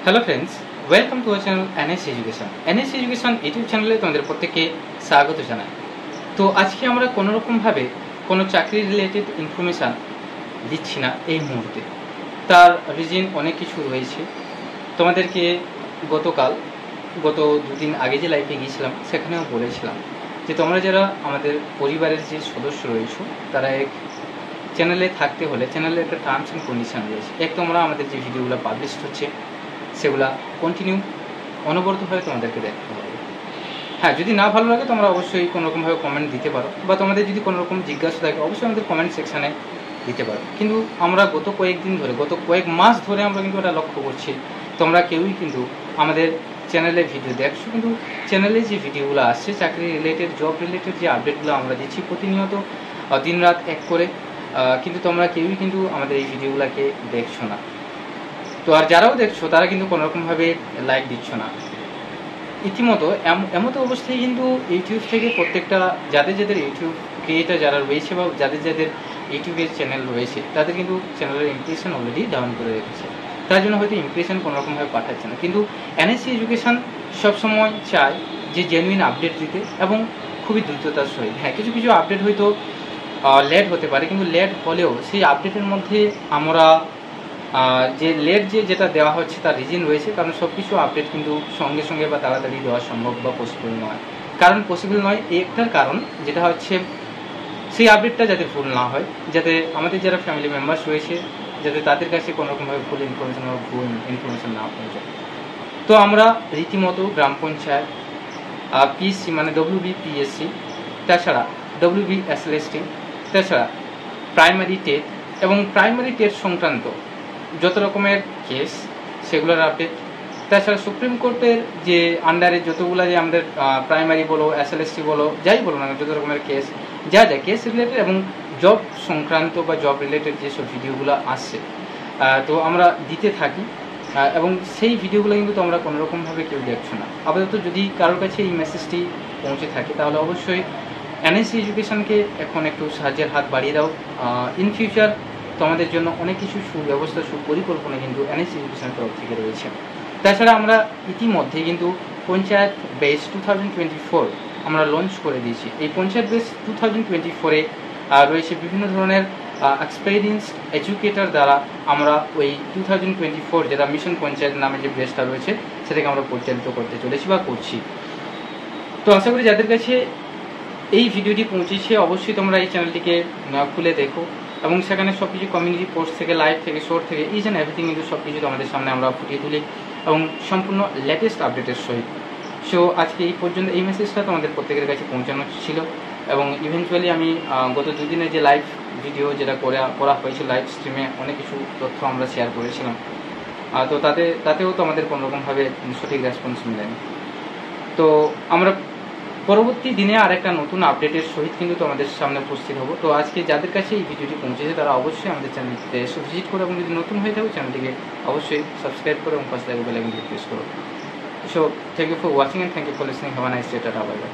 Hello friends, welcome to our channel NS education. NS education YouTube চ্যানেলে তোমাদের প্রত্যেককে স্বাগত জানাই। তো আজকে আমরা কোনোরকমভাবে কোনো চাকরি রিলেটেড ইনফরমেশান দিচ্ছি না এই মুহূর্তে। তার রিজন অনেক কিছু রয়েছে। তোমাদেরকে গত দুদিন আগে যে লাইভে গিয়েছিলাম সেখানেও বলেছিলাম যে তোমরা যারা আমাদের পরিবারের যে সদস্য রয়েছো তারা এক চ্যানেলে থাকতে হলে চ্যানেলে একটা টার্মস অ্যান্ড কন্ডিশন রয়েছে। এক, তোমরা আমাদের যে ভিডিওগুলো পাবলিশ হচ্ছে সেগুলা কন্টিনিউ অনবরতভাবে তোমাদেরকে দেখতে হবে। হ্যাঁ, যদি না ভালো লাগে তোমরা অবশ্যই কোনোরকমভাবে কমেন্ট দিতে পারো, বা তোমাদের যদি কোনোরকম জিজ্ঞাসা থাকে অবশ্যই আমাদের কমেন্ট সেকশানে দিতে পারো। কিন্তু আমরা গত কয়েক মাস ধরে আমরা কিন্তু এটা লক্ষ্য করছি তোমরা কেউই কিন্তু আমাদের চ্যানেলে ভিডিও দেখছো, কিন্তু চ্যানেলে যে ভিডিওগুলো আসছে চাকরি রিলেটেড, জব রিলেটেড যে আপডেটগুলো আমরা দিচ্ছি প্রতিনিয়ত দিন রাত এক করে, কিন্তু তোমরা কেউই কিন্তু আমাদের এই ভিডিওগুলোকে দেখছো না। তো আর যারাও দেখছো তারা কিন্তু কোনোরকমভাবে লাইক দিচ্ছ না। ইতিমতো এমতো অবস্থায় কিন্তু ইউটিউব থেকে প্রত্যেকটা যাদের ইউটিউব ক্রিয়েটার যারা রয়েছে বা যাদের ইউটিউবের চ্যানেল রয়েছে তাদের কিন্তু চ্যানেলের ইমপ্রেশন অলরেডি ডাউন করে রেখেছে। তার জন্য হয়তো ইমপ্রেশন কোনোরকমভাবে পাঠাচ্ছে না। কিন্তু এনএসসি এডুকেশন সবসময় চায় যে জেনুইন আপডেট দিতে এবং খুবই দ্রুততার সহিত। হ্যাঁ, কিছু কিছু আপডেট হয়তো লেট হতে পারে, কিন্তু লেট হলেও সেই আপডেটের মধ্যে আমরা যে যেটা দেওয়া হচ্ছে তার রিজন রয়েছে। কারণ সব কিছু আপডেট কিন্তু সঙ্গে সঙ্গে বা তাড়াতাড়ি দেওয়া সম্ভব বা পসিবল নয়। পসিবল নয় একটার কারণ যেটা হচ্ছে সেই আপডেটটা যাতে ভুল না হয়, যাতে আমাদের যারা ফ্যামিলি মেম্বার্স রয়েছে যাতে তাদের কাছে কোনোরকমভাবে ভুল ইনফরমেশন না পৌঁছায়। তো আমরা রীতিমতো গ্রাম পঞ্চায়েত, পিএসসি মানে WBPSC, তাছাড়া WBSLST, তাছাড়া প্রাইমারি টেট এবং প্রাইমারি টেট সংক্রান্ত যত রকমের কেস সেগুলোর আপডেট, তাছাড়া সুপ্রিম কোর্টের যে আন্ডারে যতগুলো যে আমাদের প্রাইমারি বলো SLST বলো যাই বলো না যত রকমের কেস কেস রিলেটেড এবং জব সংক্রান্ত বা জব রিলেটেড যেসব ভিডিওগুলো আসছে তো আমরা দিতে থাকি, এবং সেই ভিডিওগুলো কিন্তু তোমরা কোনোরকমভাবে কেউ দেখছো না। আপাতত যদি কারোর কাছে এই মেসেজটি পৌঁছে থাকে তাহলে অবশ্যই এনএসসি এডুকেশনকে এখন একটু সাহায্যের হাত বাড়িয়ে দাও। ইন ফিউচার তোমাদের জন্য অনেক কিছু সুব্যবস্থা সুপরিকল্পনা কিন্তু এনএসসি এডুকেশনের তরফ থেকে রয়েছে। তাছাড়া আমরা ইতিমধ্যে কিন্তু পঞ্চায়েত বেস 2024 আমরা লঞ্চ করে দিয়েছি। এই পঞ্চায়েত বেস 2024-এ রয়েছে বিভিন্ন ধরনের এক্সপেরিয়েন্স এডুকেটর দ্বারা আমরা ওই 2024 যেটা মিশন পঞ্চায়েত নামে যে বেসটা রয়েছে সেটাকে আমরা পরিচালিত করতে চলেছি বা করছি। তো আশা করি যাদের কাছে এই ভিডিওটি পৌঁছেছে অবশ্যই তোমরা এই চ্যানেলটিকে খুলে দেখো, এবং সেখানে সব কিছু কমিউনিটি পোস্ট থেকে লাইভ থেকে শর্ট থেকে ইচ অ্যান্ড এভরিথিং কিন্তু সব কিছু তোমাদের সামনে আমরা ফুটিয়ে তুলি এবং সম্পূর্ণ লেটেস্ট আপডেটের সহিত। সো আজকে এই পর্যন্ত এই মেসেজটা তোমাদের প্রত্যেকের কাছে পৌঁছানো ছিল, এবং ইভেন্চুয়ালি আমি গত দুদিনের যে লাইভ ভিডিও যেটা করা হয়েছিল লাইভ স্ট্রিমে অনেক কিছু তথ্য আমরা শেয়ার করেছিলাম, তো তাতেও তো আমাদের কোনোরকমভাবে সঠিক রেসপন্স মেলেনি। তো আমরা পরবর্তী দিনে আরেকটা নতুন আপডেটের সহিত কিন্তু তোমাদের সামনে উপস্থিত হবো। তো আজকে যাদের কাছে এই ভিডিওটি পৌঁছেছে তারা অবশ্যই আমাদের চ্যানেলটিতে এসে ভিজিট করো, এবং যদি নতুন হয়ে থাকো চ্যানেলটিকে অবশ্যই সাবস্ক্রাইব করো এবং পাশে থাকা বেল আইকনটি প্রেস করো। So thank you for watching and thank you for listening. Have a nice day. Tata, bye by.